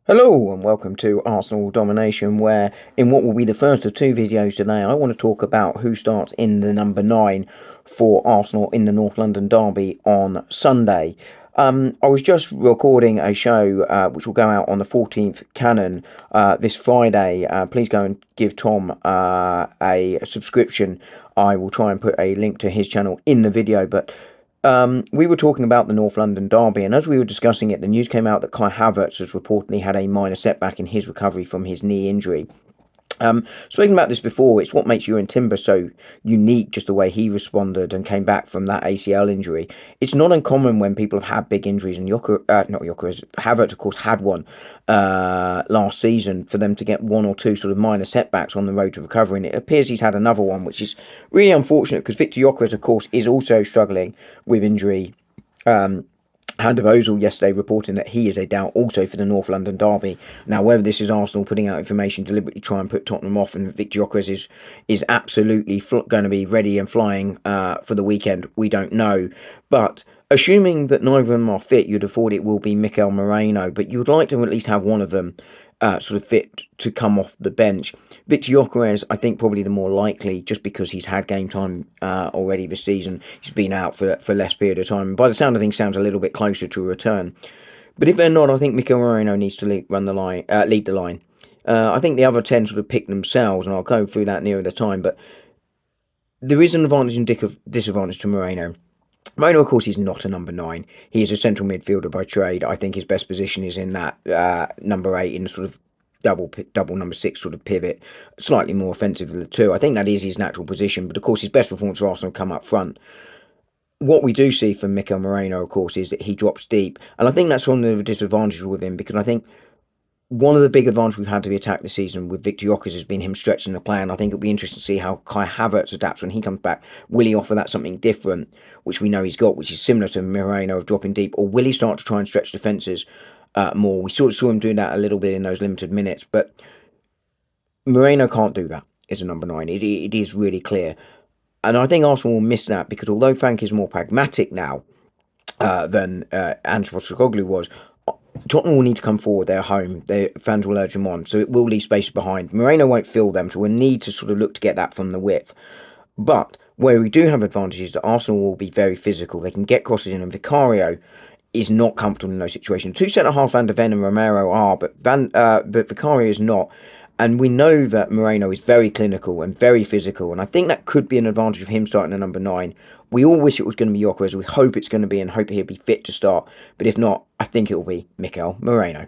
Hello and welcome to Arsenal Domination, where in what will be the first of two videos today, I want to talk about who starts in the number 9 for Arsenal in the North London derby on Sunday. I was just recording a show which will go out on the 14th Canon this Friday. Please go and give Tom a subscription. I will try and put a link to his channel in the video, but we were talking about the North London derby, and as we were discussing it, the news came out that Kai Havertz has reportedly had a minor setback in his recovery from his knee injury. Speaking about this before, it's what makes Ewan Timber so unique, just the way he responded and came back from that ACL injury. It's not uncommon when people have had big injuries, and Havertz, of course, had one last season, for them to get one or two sort of minor setbacks on the road to recovery. And it appears he's had another one, which is really unfortunate because Victor Gyokeres, of course, is also struggling with injury. Hand of Ozil yesterday reporting that he is a doubt also for the North London derby. Now, whether this is Arsenal putting out information deliberately try and put Tottenham off and Victor Gyokeres is absolutely going to be ready and flying for the weekend, we don't know. But assuming that neither of them are fit, you'd have thought it will be Mikel Moreno, but you'd like to at least have one of them sort of fit to come off the bench. Victor Gyokeres, I think, probably the more likely, just because he's had game time already this season. He's been out for less period of time. By the sound of things, sounds a little bit closer to a return. But if they're not, I think Mikel Moreno needs to lead the line. I think the other 10 sort of pick themselves, and I'll go through that nearer the time. But there is an advantage and disadvantage to Moreno. Moreno, of course, is not a number 9. He is a central midfielder by trade. I think his best position is in that number 8, in the sort of double number 6 sort of pivot, slightly more offensive than the 2. I think that is his natural position, but of course his best performance for Arsenal come up front. What we do see from Mikel Moreno, of course, is that he drops deep, and I think that's one of the disadvantages with him, because I think one of the big advantages we've had to the attack this season with Victor Gyokeres has been him stretching the plan. I think it'll be interesting to see how Kai Havertz adapts when he comes back. Will he offer that something different, which we know he's got, which is similar to Moreno of dropping deep, or will he start to try and stretch defences more? We sort of saw him doing that a little bit in those limited minutes, but Moreno can't do that as a number 9. It is really clear. And I think Arsenal will miss that, because although Frank is more pragmatic now than Ange Postecoglou was, Tottenham will need to come forward. They're home. Their fans will urge them on. So it will leave space behind. Moreno won't fill them, so we'll need to sort of look to get that from the width. But where we do have advantages, that Arsenal will be very physical. They can get crosses in, and Vicario is not comfortable in those situations. Two centre-half, Van de Ven and Romero are, but Vicario is not. And we know that Moreno is very clinical and very physical, and I think that could be an advantage of him starting at number 9. We all wish it was going to be Gyokeres. We hope it's going to be, and hope he'll be fit to start. But if not, I think it will be Mikel Moreno.